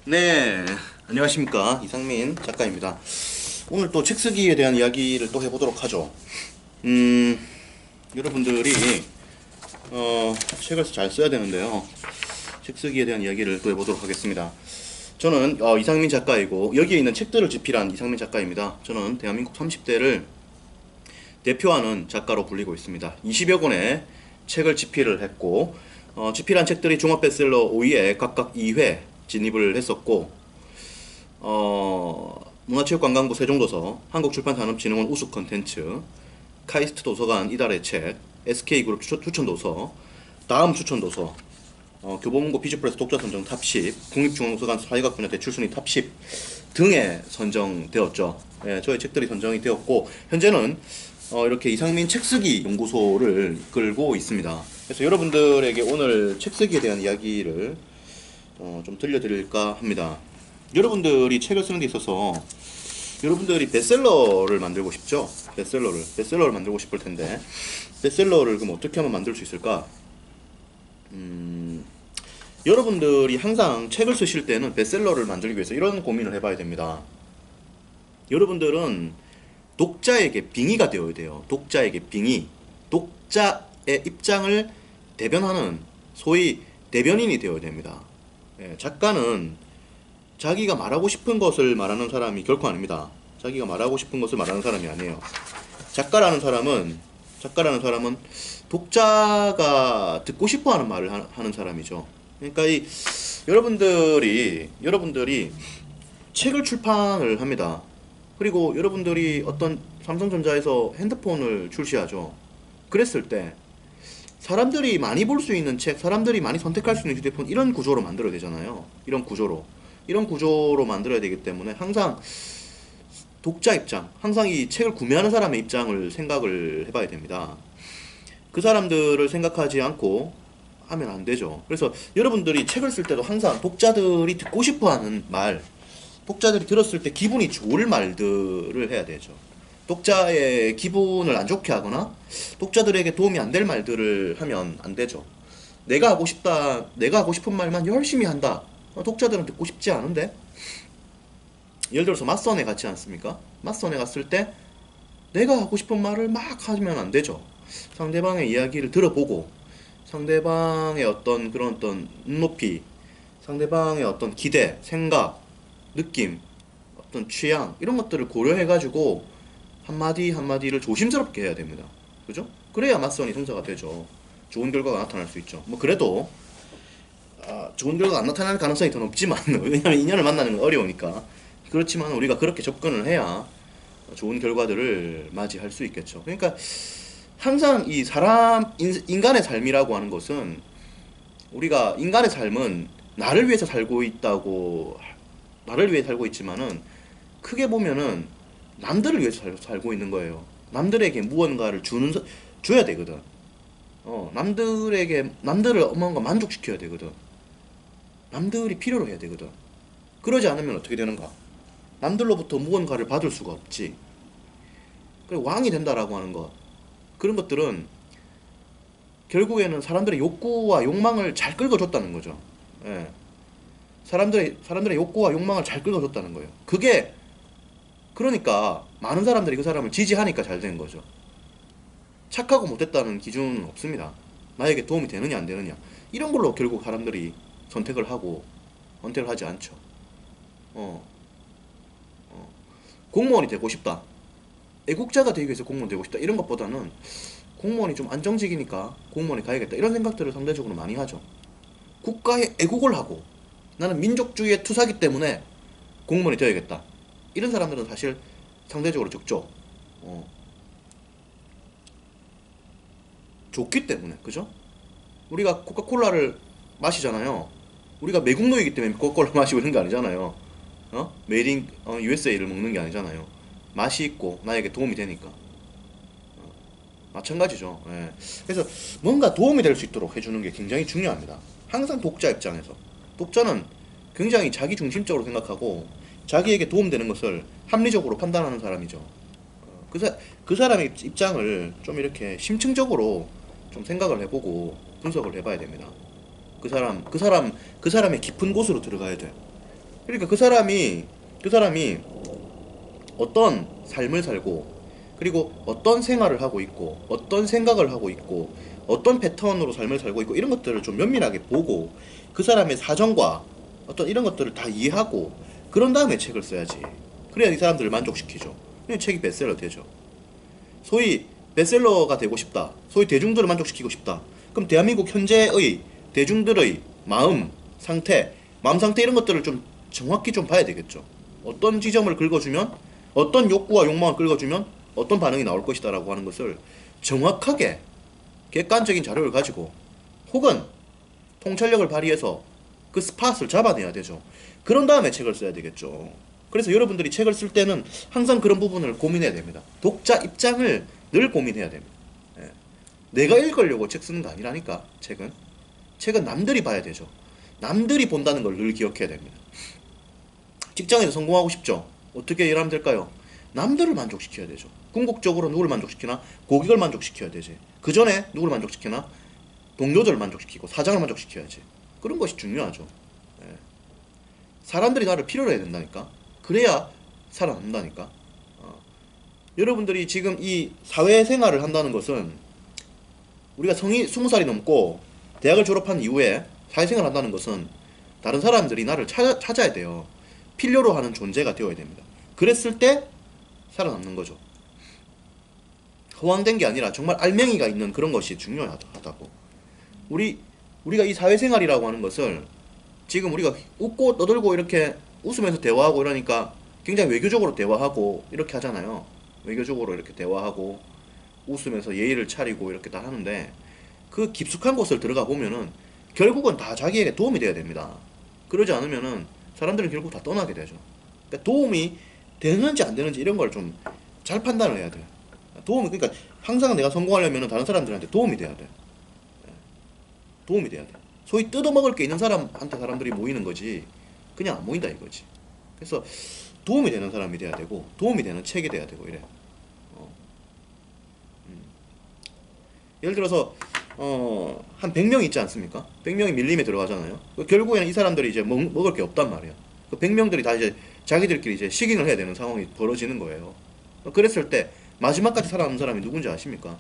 네, 안녕하십니까. 이상민 작가입니다. 오늘 또 책 쓰기에 대한 이야기를 또 해보도록 하죠. 음, 여러분들이, 책을 잘 써야 되는데요. 책 쓰기에 대한 이야기를 또 해보도록 하겠습니다. 저는 이상민 작가이고, 여기에 있는 책들을 집필한 이상민 작가입니다. 저는 대한민국 30대를 대표하는 작가로 불리고 있습니다. 20여 권의 책을 집필을 했고, 집필한 책들이 종합 베스트셀러 5위에 각각 2회 진입을 했었고, 문화체육관광부 세종도서, 한국출판산업진흥원 우수 컨텐츠, 카이스트 도서관 이달의 책, SK그룹 추천도서, 다음 추천도서, 교보문고 비즈프레스 독자선정 탑10, 국립중앙도서관 사회학분야 대출순위 탑10 등에 선정되었죠. 예, 저의 책들이 선정이 되었고, 현재는 이렇게 이상민 책쓰기 연구소를 이끌고 있습니다. 그래서 여러분들에게 오늘 책쓰기에 대한 이야기를 좀 들려드릴까 합니다. 여러분들이 책을 쓰는 데 있어서 여러분들이 베스트셀러를 만들고 싶죠? 베스트셀러를 만들고 싶을 텐데, 베스트셀러를 그럼 어떻게 하면 만들 수 있을까? 여러분들이 항상 책을 쓰실 때는 베스트셀러를 만들기 위해서 이런 고민을 해봐야 됩니다. 여러분들은 독자에게 빙의가 되어야 돼요. 독자에게 빙의. 독자의 입장을 대변하는 소위 대변인이 되어야 됩니다. 예, 작가는 자기가 말하고 싶은 것을 말하는 사람이 결코 아닙니다. 자기가 말하고 싶은 것을 말하는 사람이 아니에요. 작가라는 사람은 독자가 듣고 싶어 하는 말을 하는 사람이죠. 그러니까 여러분들이 책을 출판을 합니다. 그리고 여러분들이 어떤 삼성전자에서 핸드폰을 출시하죠. 그랬을 때 사람들이 많이 볼 수 있는 책, 사람들이 많이 선택할 수 있는 휴대폰, 이런 구조로 만들어야 되잖아요. 이런 구조로 만들어야 되기 때문에 항상 독자 입장, 항상 이 책을 구매하는 사람의 입장을 생각을 해봐야 됩니다. 그 사람들을 생각하지 않고 하면 안 되죠. 그래서 여러분들이 책을 쓸 때도 항상 독자들이 듣고 싶어 하는 말, 독자들이 들었을 때 기분이 좋을 말들을 해야 되죠. 독자의 기분을 안 좋게 하거나 독자들에게 도움이 안 될 말들을 하면 안 되죠. 내가 하고 싶은 말만 열심히 한다. 독자들은 듣고 싶지 않은데? 예를 들어서 맞선에 갔지 않습니까? 맞선에 갔을 때 내가 하고 싶은 말을 막 하면 안 되죠. 상대방의 이야기를 들어보고 상대방의 어떤 눈높이, 상대방의 어떤 기대, 생각, 느낌, 어떤 취향, 이런 것들을 고려해가지고 한마디 한마디를 조심스럽게 해야 됩니다. 그죠? 그래야 맞선이 성사가 되죠. 좋은 결과가 나타날 수 있죠. 뭐 그래도 좋은 결과가 안 나타날 가능성이 더 높지만 왜냐면 인연을 만나는 건 어려우니까. 그렇지만 우리가 그렇게 접근을 해야 좋은 결과들을 맞이할 수 있겠죠. 그러니까 항상 이 인간의 삶이라고 하는 것은, 우리가 인간의 삶은 나를 위해서 살고 있다고, 나를 위해 살고 있지만은 크게 보면은 남들을 위해서 살고 있는 거예요. 남들에게 무언가를 줘야 되거든. 남들을 뭔가 만족시켜야 되거든. 남들이 필요로 해야 되거든. 그러지 않으면 어떻게 되는가? 남들로부터 무언가를 받을 수가 없지. 그리고 왕이 된다라고 하는 것. 그런 것들은 결국에는 사람들의 욕구와 욕망을 잘 끌어줬다는 거죠. 예. 사람들의 욕구와 욕망을 잘 끌어줬다는 거예요. 그러니까 많은 사람들이 그 사람을 지지하니까 잘 된 거죠. 착하고 못했다는 기준은 없습니다. 나에게 도움이 되느냐 안 되느냐, 이런 걸로 결국 사람들이 선택을 하지 않죠. 어, 공무원이 되고 싶다, 애국자가 되기 위해서 공무원 되고 싶다, 이런 것보다는 공무원이 좀 안정적이니까 공무원에 가야겠다, 이런 생각들을 상대적으로 많이 하죠. 국가에 애국을 하고 나는 민족주의의 투사기 때문에 공무원이 되어야겠다, 이런 사람들은 사실 상대적으로 적죠. 좋기 때문에. 그죠? 우리가 코카콜라를 마시잖아요. 우리가 매국노이기 때문에 코카콜라 마시고 있는 게 아니잖아요. 메이드 인 USA를 먹는 게 아니잖아요. 맛이 있고 나에게 도움이 되니까. 마찬가지죠. 예. 그래서 뭔가 도움이 될 수 있도록 해주는 게 굉장히 중요합니다. 항상 독자 입장에서. 독자는 굉장히 자기 중심적으로 생각하고 자기에게 도움되는 것을 합리적으로 판단하는 사람이죠. 그 사람의 입장을 좀 이렇게 심층적으로 좀 생각을 해보고 분석을 해봐야 됩니다. 그 사람의 깊은 곳으로 들어가야 돼. 그러니까 그 사람이 어떤 삶을 살고, 그리고 어떤 생활을 하고 있고, 어떤 생각을 하고 있고, 어떤 패턴으로 삶을 살고 있고, 이런 것들을 좀 면밀하게 보고 그 사람의 사정과 어떤 이런 것들을 다 이해하고 그런 다음에 책을 써야지. 그래야 이 사람들을 만족시키죠. 그냥 책이 베스트셀러 되죠. 소위 베스트셀러가 되고 싶다, 소위 대중들을 만족시키고 싶다, 그럼 대한민국 현재의 대중들의 마음 상태 이런 것들을 좀 정확히 좀 봐야 되겠죠. 어떤 지점을 긁어주면, 어떤 욕구와 욕망을 긁어주면 어떤 반응이 나올 것이다라고 하는 것을 정확하게 객관적인 자료를 가지고, 혹은 통찰력을 발휘해서 그 스팟을 잡아내야 되죠. 그런 다음에 책을 써야 되겠죠. 그래서 여러분들이 책을 쓸 때는 항상 그런 부분을 고민해야 됩니다. 독자 입장을 늘 고민해야 됩니다. 예. 내가 읽으려고 책 쓰는 거 아니라니까. 책은 남들이 봐야 되죠. 남들이 본다는 걸 늘 기억해야 됩니다. 직장에서 성공하고 싶죠? 어떻게 일하면 될까요? 남들을 만족시켜야 되죠. 궁극적으로 누구를 만족시키나? 고객을 만족시켜야 되지. 그 전에 누구를 만족시키나? 동료들을 만족시키고 사장을 만족시켜야지. 그런 것이 중요하죠. 예. 사람들이 나를 필요로 해야 된다니까. 그래야 살아남는다니까. 여러분들이 지금 이 사회생활을 한다는 것은, 우리가 성이 20살이 넘고 대학을 졸업한 이후에 사회생활을 한다는 것은 다른 사람들이 나를 찾아야 돼요. 필요로 하는 존재가 되어야 됩니다. 그랬을 때 살아남는 거죠. 허황된 게 아니라 정말 알맹이가 있는 그런 것이 중요하다고. 우리가 이 사회생활이라고 하는 것을, 지금 우리가 웃고 떠들고 이렇게 웃으면서 대화하고 이러니까 굉장히 외교적으로 대화하고 이렇게 하잖아요. 외교적으로 이렇게 대화하고 웃으면서 예의를 차리고 이렇게 다 하는데, 그 깊숙한 곳을 들어가 보면은 결국은 다 자기에게 도움이 돼야 됩니다. 그러지 않으면은 사람들은 결국 다 떠나게 되죠. 그러니까 도움이 되는지 안 되는지 이런 걸 좀 잘 판단을 해야 돼요. 그러니까 항상 내가 성공하려면 다른 사람들한테 도움이 돼야 돼. 도움이 돼야 돼. 소위 뜯어먹을 게 있는 사람한테 사람들이 모이는 거지, 그냥 안 모인다 이거지. 그래서 도움이 되는 사람이 돼야 되고, 도움이 되는 책이 돼야 되고 이래. 예를 들어서 한 100명 있지 않습니까? 100명이 밀림에 들어가잖아요. 결국에는 이 사람들이 이제 먹을 게 없단 말이야. 그 100명들이 다 이제 자기들끼리 이제 식인을 해야 되는 상황이 벌어지는 거예요. 그랬을 때 마지막까지 살아남는 사람이 누군지 아십니까?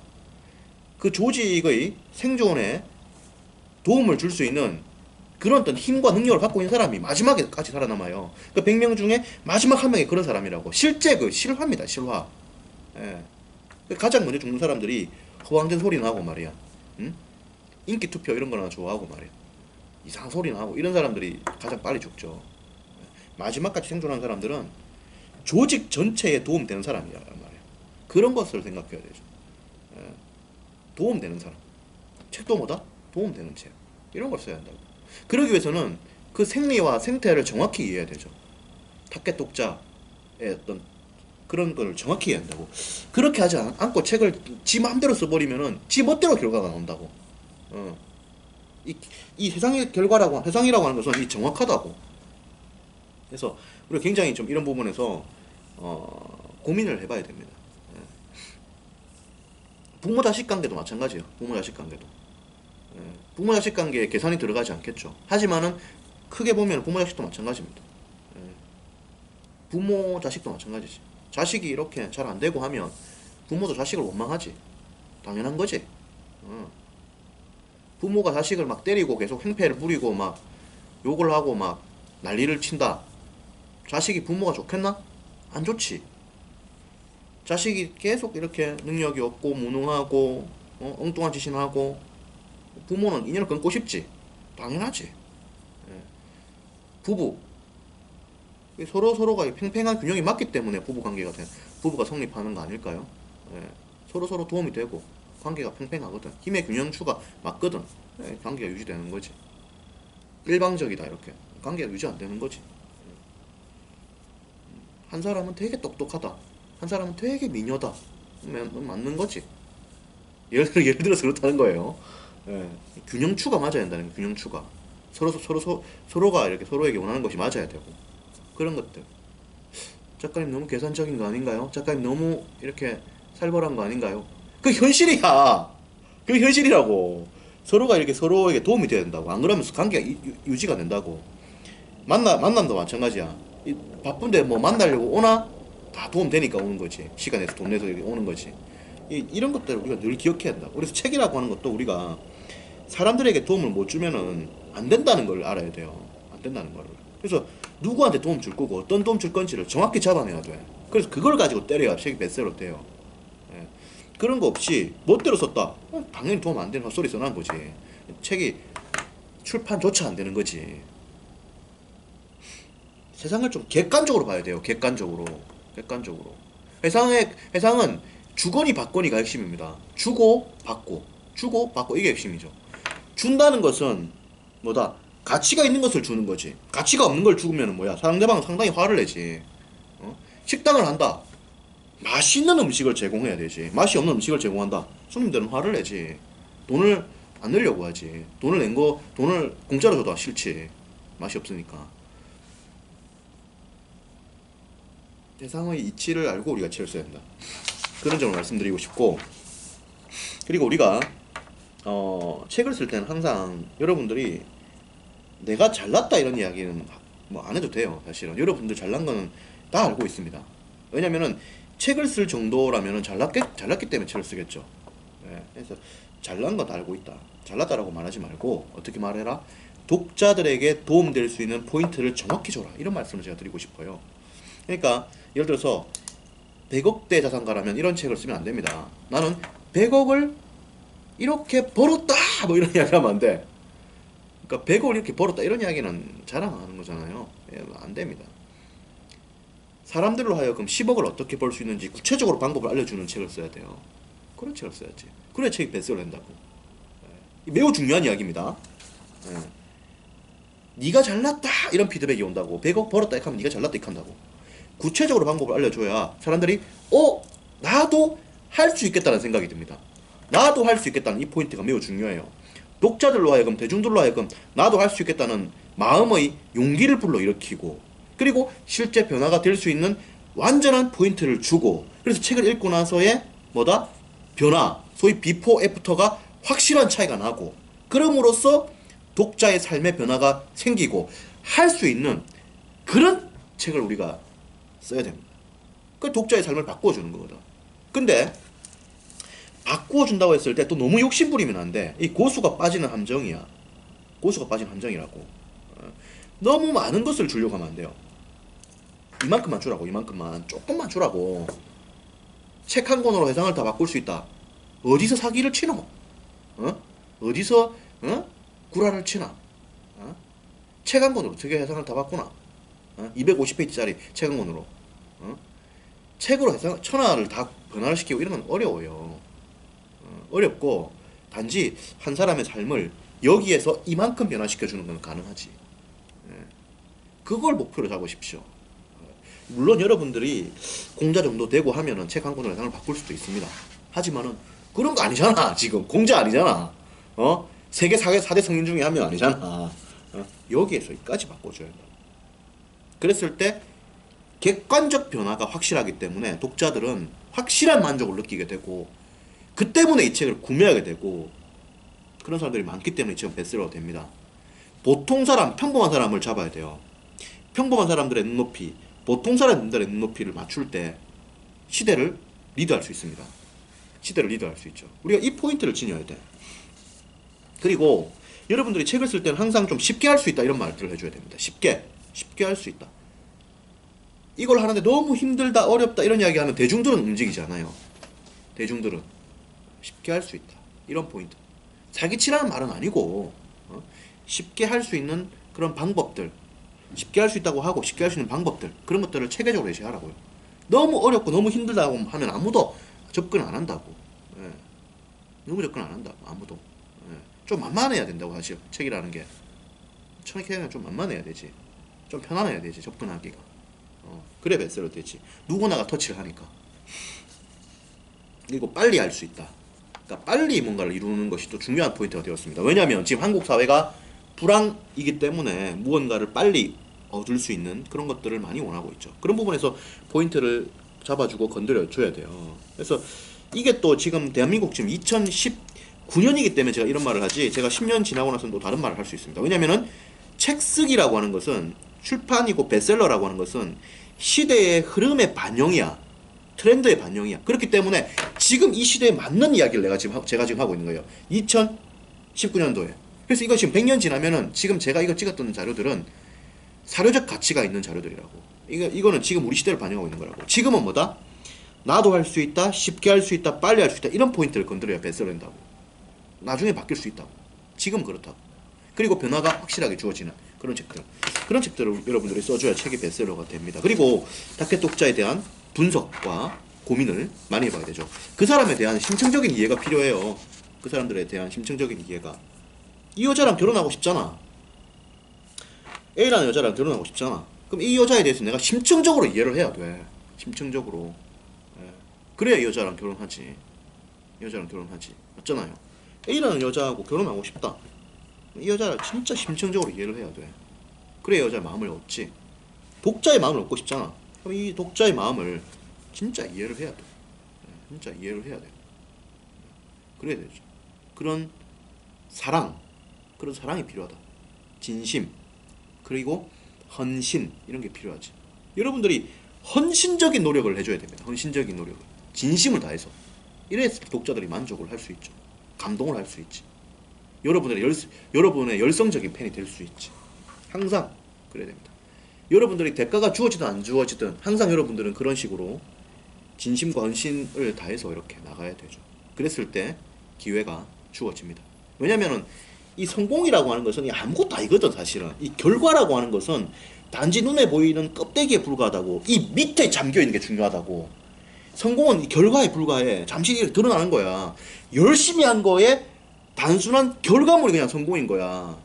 그 조직의 생존에 도움을 줄 수 있는 그런 어떤 힘과 능력을 갖고 있는 사람이 마지막에까지 살아남아요. 그 100명 중에 마지막 한 명이 그런 사람이라고. 실제 그 실화입니다, 실화. 예. 가장 먼저 죽는 사람들이 허황된 소리나 하고 말이야. 응? 인기 투표 이런 거나 좋아하고 말이야. 이상한 소리나 하고 이런 사람들이 가장 빨리 죽죠. 마지막까지 생존한 사람들은 조직 전체에 도움되는 사람이란 말이야. 그런 것을 생각해야 되죠. 예. 도움되는 사람. 책도 뭐다? 도움되는 책. 이런 걸 써야 한다고. 그러기 위해서는 그 생리와 생태를 정확히 이해해야 되죠. 타켓 독자의 어떤 그런 걸 정확히 이해한다고. 그렇게 하지 않고 책을 지 마음대로 써버리면은 지 멋대로 결과가 나온다고. 이 세상이라고 하는 것은 이 정확하다고. 그래서 우리가 굉장히 좀 이런 부분에서 고민을 해봐야 됩니다. 예. 부모 자식 관계도 마찬가지예요. 부모 자식 관계도. 예. 부모 자식 관계에 계산이 들어가지 않겠죠. 하지만은 크게 보면 부모 자식도 마찬가지입니다. 예. 부모 자식도 마찬가지지. 자식이 이렇게 잘 안 되고 하면 부모도 자식을 원망하지. 당연한 거지. 부모가 자식을 막 때리고 계속 행패를 부리고 막 욕을 하고 막 난리를 친다. 자식이 부모가 좋겠나? 안 좋지. 자식이 계속 이렇게 능력이 없고 무능하고 엉뚱한 짓이나 하고, 부모는 인연을 끊고 싶지. 당연하지. 예. 부부 서로가 팽팽한 균형이 맞기 때문에 부부가 성립하는 거 아닐까요? 예. 서로 도움이 되고 관계가 팽팽하거든. 힘의 균형추가 맞거든. 예. 관계가 유지되는 거지. 일방적이다 이렇게 관계가 유지 안 되는 거지. 한 사람은 되게 똑똑하다, 한 사람은 되게 미녀다, 맞는 거지. 예를 들어서 그렇다는 거예요. 예. 균형추가 맞아야 된다는 거예요. 균형추가 서로가 이렇게 서로에게 원하는 것이 맞아야 되고, 그런 것들. 작가님 너무 계산적인 거 아닌가요? 작가님 너무 이렇게 살벌한 거 아닌가요? 그 현실이야. 그 현실이라고. 서로가 이렇게 서로에게 도움이 돼야 된다고. 안 그러면 관계가 유지가 된다고. 만남도 마찬가지야. 바쁜데 뭐 만나려고 오나? 다 도움 되니까 오는 거지. 시간 내서 돈 내서 오는 거지. 이런 것들을 우리가 늘 기억해야 한다. 그래서 책이라고 하는 것도 우리가 사람들에게 도움을 못 주면은 안 된다는 걸 알아야 돼요. 안 된다는 거를. 그래서 누구한테 도움 줄 거고 어떤 도움 줄 건지를 정확히 잡아내야 돼. 그래서 그걸 가지고 때려야 책이 베스트셀러 돼요. 예. 그런 거 없이 멋대로 썼다. 당연히 도움 안 되는 헛소리 써난 거지. 책이 출판조차 안 되는 거지. 세상을 좀 객관적으로 봐야 돼요. 객관적으로. 객관적으로. 회상은 주거니 받거니가 핵심입니다. 주고 받고 주고 받고 이게 핵심이죠. 준다는 것은 뭐다? 가치가 있는 것을 주는 거지. 가치가 없는 걸 주면 뭐야? 상대방은 상당히 화를 내지. 식당을 한다. 맛있는 음식을 제공해야 되지. 맛이 없는 음식을 제공한다. 손님들은 화를 내지. 돈을 안 내려고 하지. 돈을 공짜로 줘도 싫지. 맛이 없으니까. 대상의 이치를 알고 우리가 책을 써야 된다. 그런 점을 말씀드리고 싶고, 그리고 우리가 책을 쓸 때는 항상 여러분들이 내가 잘났다 이런 이야기는 뭐 안 해도 돼요. 사실은 여러분들 잘난 거는 다 알고 있습니다. 왜냐면은 책을 쓸 정도라면은 잘났기 때문에 책을 쓰겠죠. 예, 그래서 잘난 건 다 알고 있다. 잘났다라고 말하지 말고 어떻게 말해라? 독자들에게 도움될 수 있는 포인트를 정확히 줘라. 이런 말씀을 제가 드리고 싶어요. 그러니까 예를 들어서 100억대 자산가라면 이런 책을 쓰면 안 됩니다. 나는 100억을 이렇게 벌었다 뭐 이런 이야기 하면 안 돼. 그러니까 100억을 이렇게 벌었다 이런 이야기는 자랑하는 거잖아요. 예, 안 됩니다. 사람들로 하여금 10억을 어떻게 벌 수 있는지 구체적으로 방법을 알려주는 책을 써야 돼요. 그런 책을 써야지. 그래야 책이 베스트셀러 된다고. 예. 매우 중요한 이야기입니다. 예. 네가 잘났다 이런 피드백이 온다고. 100억 벌었다 이렇게 하면 네가 잘났다 이렇게 한다고. 구체적으로 방법을 알려줘야 사람들이 나도 할 수 있겠다는 생각이 듭니다. 나도 할 수 있겠다는 이 포인트가 매우 중요해요. 독자들로 하여금, 대중들로 하여금 나도 할 수 있겠다는 마음의 용기를 불러일으키고, 그리고 실제 변화가 될 수 있는 완전한 포인트를 주고, 그래서 책을 읽고 나서의 뭐다? 변화, 소위 비포 애프터가 확실한 차이가 나고, 그럼으로써 독자의 삶의 변화가 생기고 할 수 있는 그런 책을 우리가 써야 됩니다. 그 독자의 삶을 바꾸어주는 거거든. 근데 바꾸어준다고 했을 때 또 너무 욕심부리면 안 돼. 이 고수가 빠지는 함정이야. 고수가 빠지는 함정이라고. 너무 많은 것을 주려고 하면 안 돼요. 이만큼만 주라고. 이만큼만. 조금만 주라고. 책 한 권으로 세상을 다 바꿀 수 있다. 어디서 사기를 치노? 어디서 구라를 치나? 책 한 권으로 어떻게 세상을 다 바꾸나? 250페이지짜리 책 한 권으로. 책으로 해서 천하를 다 변화를 시키고 이런 건 어려워요. 어렵고 단지 한 사람의 삶을 여기에서 이만큼 변화시켜주는 건 가능하지. 그걸 목표로 잡으십시오. 물론 여러분들이 공자 정도 되고 하면은 책 한 권으로 세상을 바꿀 수도 있습니다. 하지만은 그런 거 아니잖아. 지금 공자 아니잖아. 세계 4대 성인 중에 한 명 아니잖아. 여기에서 여기까지 바꿔줘야 된다. 그랬을 때 객관적 변화가 확실하기 때문에 독자들은 확실한 만족을 느끼게 되고, 그 때문에 이 책을 구매하게 되고, 그런 사람들이 많기 때문에 이 책은 베스트셀러가 됩니다. 보통 사람, 평범한 사람을 잡아야 돼요. 평범한 사람들의 눈높이, 보통 사람들의 눈높이를 맞출 때 시대를 리드할 수 있습니다. 시대를 리드할 수 있죠. 우리가 이 포인트를 지녀야 돼. 그리고 여러분들이 책을 쓸 때는 항상 좀 쉽게 할 수 있다 이런 말들을 해줘야 됩니다. 쉽게 할 수 있다. 이걸 하는데 너무 힘들다, 어렵다 이런 이야기 하면 대중들은 움직이지 않아요. 대중들은 쉽게 할 수 있다. 이런 포인트. 사기치라는 말은 아니고 쉽게 할 수 있는 그런 방법들, 쉽게 할 수 있다고 하고 쉽게 할 수 있는 방법들, 그런 것들을 체계적으로 제시하라고요. 너무 어렵고 너무 힘들다고 하면 아무도 접근 안 한다고. 예. 너무 접근 안 한다고 아무도. 예. 좀 만만해야 된다고 사실 책이라는 게. 책이라는 좀 만만해야 되지. 좀 편안해야 되지 접근하기가. 그래 베스트셀러 되지. 누구나가 터치를 하니까. 그리고 빨리 할 수 있다. 그러니까 빨리 뭔가를 이루는 것이 또 중요한 포인트가 되었습니다. 왜냐하면 지금 한국 사회가 불황이기 때문에 무언가를 빨리 얻을 수 있는 그런 것들을 많이 원하고 있죠. 그런 부분에서 포인트를 잡아주고 건드려줘야 돼요. 그래서 이게 또 지금 대한민국 지금 2019년이기 때문에 제가 이런 말을 하지, 제가 10년 지나고 나서는 또 다른 말을 할 수 있습니다. 왜냐면은 책 쓰기라고 하는 것은 출판이고 베스트셀러라고 하는 것은 시대의 흐름의 반영이야. 트렌드의 반영이야. 그렇기 때문에 지금 이 시대에 맞는 이야기를 제가 지금 하고 있는 거예요. 2019년도에. 그래서 이거 지금 100년 지나면은 지금 제가 이거 찍었던 자료들은 사료적 가치가 있는 자료들이라고. 이거는 지금 우리 시대를 반영하고 있는 거라고. 지금은 뭐다? 나도 할 수 있다, 쉽게 할 수 있다, 빨리 할 수 있다, 이런 포인트를 건드려야 베스트셀러 된다고. 나중에 바뀔 수 있다고. 지금 그렇다고. 그리고 변화가 확실하게 주어지는 그런 책들을 여러분들이 써줘야 책이 베스트셀러가 됩니다. 그리고 타켓 독자에 대한 분석과 고민을 많이 해봐야 되죠. 그 사람에 대한 심층적인 이해가 필요해요. 그 사람들에 대한 심층적인 이해가. 이 여자랑 결혼하고 싶잖아. A라는 여자랑 결혼하고 싶잖아. 그럼 이 여자에 대해서 내가 심층적으로 이해를 해야 돼. 심층적으로. 그래야 이 여자랑 결혼하지. 이 여자랑 결혼하지. 맞잖아요. A라는 여자하고 결혼하고 싶다. 이 여자를 진짜 심층적으로 이해를 해야 돼. 그래야 여자의 마음을 얻지. 독자의 마음을 얻고 싶잖아. 그럼 이 독자의 마음을 진짜 이해를 해야 돼. 진짜 이해를 해야 돼. 그래야 되죠. 그런 사랑이 필요하다. 진심, 그리고 헌신, 이런 게 필요하지. 여러분들이 헌신적인 노력을 해줘야 됩니다. 헌신적인 노력을. 진심을 다해서. 이래야 독자들이 만족을 할 수 있죠. 감동을 할 수 있지. 여러분의 열성적인 팬이 될 수 있지. 항상 그래야 됩니다. 여러분들이 대가가 주어지든 안 주어지든 항상 여러분들은 그런 식으로 진심과 헌신을 다해서 이렇게 나가야 되죠. 그랬을 때 기회가 주어집니다. 왜냐면은 이 성공이라고 하는 것은 아무것도 아니거든. 사실은 이 결과라고 하는 것은 단지 눈에 보이는 껍데기에 불과하다고. 이 밑에 잠겨있는 게 중요하다고. 성공은 이 결과에 불과해. 잠시 드러나는 거야. 열심히 한 거에 단순한 결과물이 그냥 성공인 거야.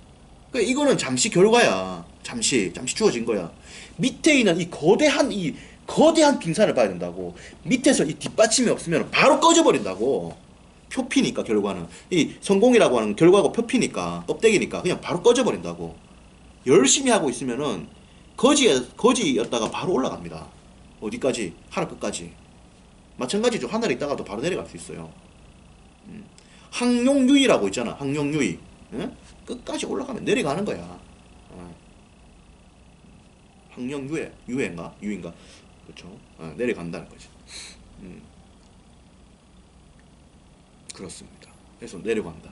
그러니까 이거는 잠시 결과야. 잠시 주어진 거야. 밑에 있는 이 거대한 빙산을 봐야 된다고. 밑에서 이 뒷받침이 없으면 바로 꺼져버린다고. 표피니까 결과는. 이 성공이라고 하는 결과가 표피니까, 껍데기니까 그냥 바로 꺼져버린다고. 열심히 하고 있으면은 거지였다가 바로 올라갑니다. 어디까지? 하늘 끝까지. 마찬가지죠. 하늘에 있다가도 바로 내려갈 수 있어요. 항용유의라고 있잖아. 항용유의. 응? 끝까지 올라가면 내려가는 거야. 항용유해인가? 유인가? 그렇죠. 내려간다는 거지. 그렇습니다. 그래서 내려간다.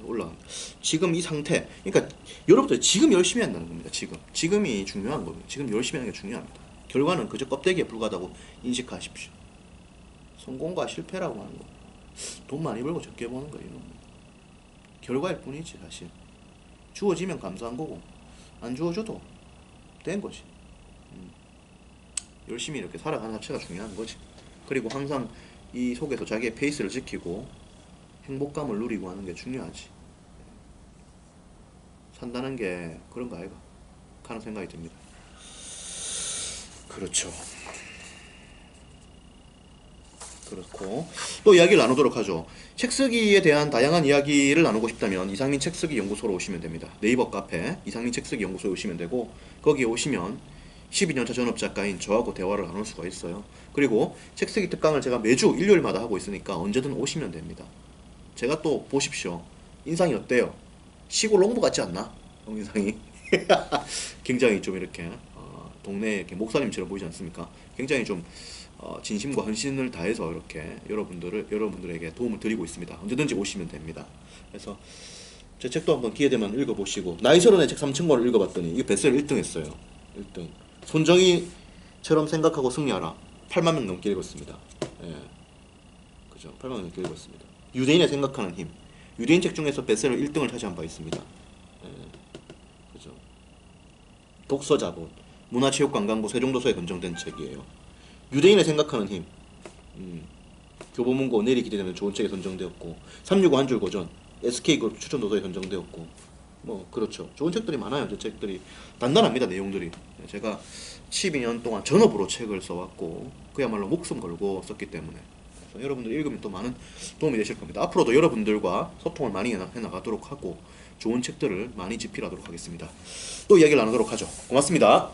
올라간다. 지금 이 상태. 그러니까 여러분들 지금 열심히 한다는 겁니다. 지금이 중요한 겁니다. 지금 열심히 하는 게 중요합니다. 결과는 그저 껍데기에 불과하다고 인식하십시오. 성공과 실패라고 하는 거. 돈 많이 벌고 적게 버는 거 이런 거. 결과일 뿐이지 사실. 주어지면 감사한 거고 안 주어져도 된 거지. 열심히 이렇게 살아가는 자체가 중요한 거지. 그리고 항상 이 속에서 자기의 페이스를 지키고 행복감을 누리고 하는 게 중요하지. 산다는 게 그런 거 아이가 하는 생각이 듭니다. 그렇죠. 그렇고 또 이야기를 나누도록 하죠. 책쓰기에 대한 다양한 이야기를 나누고 싶다면 이상민 책쓰기 연구소로 오시면 됩니다. 네이버 카페 이상민 책쓰기 연구소에 오시면 되고, 거기에 오시면 12년차 전업작가인 저하고 대화를 나눌 수가 있어요. 그리고 책쓰기 특강을 제가 매주 일요일마다 하고 있으니까 언제든 오시면 됩니다. 제가 또 보십시오. 인상이 어때요? 시골 농부 같지 않나? 인상이 굉장히 좀 이렇게 동네 이렇게 목사님처럼 보이지 않습니까? 굉장히 좀 진심과 헌신을 다해서 이렇게 여러분들에게 도움을 드리고 있습니다. 언제든지 오시면 됩니다. 그래서 제 책도 한번 기회 되면 읽어보시고, 나이 서른의 책 3,000권을 읽어봤더니 이게 베스트셀러 1등 했어요. 1등. 손정희처럼 생각하고 승리하라. 8만 명 넘게 읽었습니다. 예. 그죠? 8만 명 넘게 읽었습니다. 유대인의 생각하는 힘. 유대인 책 중에서 베스트셀러 1등을 차지한 바 있습니다. 예. 그죠? 독서자본. 문화체육관광부 세종도서에 선정된 책이에요. 유대인의 생각하는 힘. 교보문고 내일이 기대되는 좋은 책에 선정되었고, 365 한 줄 고전 SK그룹 추천 도서에 선정되었고, 뭐 그렇죠. 좋은 책들이 많아요. 제 책들이 단단합니다. 내용들이. 제가 12년 동안 전업으로 책을 써왔고 그야말로 목숨 걸고 썼기 때문에 여러분들 읽으면 또 많은 도움이 되실 겁니다. 앞으로도 여러분들과 소통을 많이 해나가도록 하고 좋은 책들을 많이 집필하도록 하겠습니다. 또 이야기를 나누도록 하죠. 고맙습니다.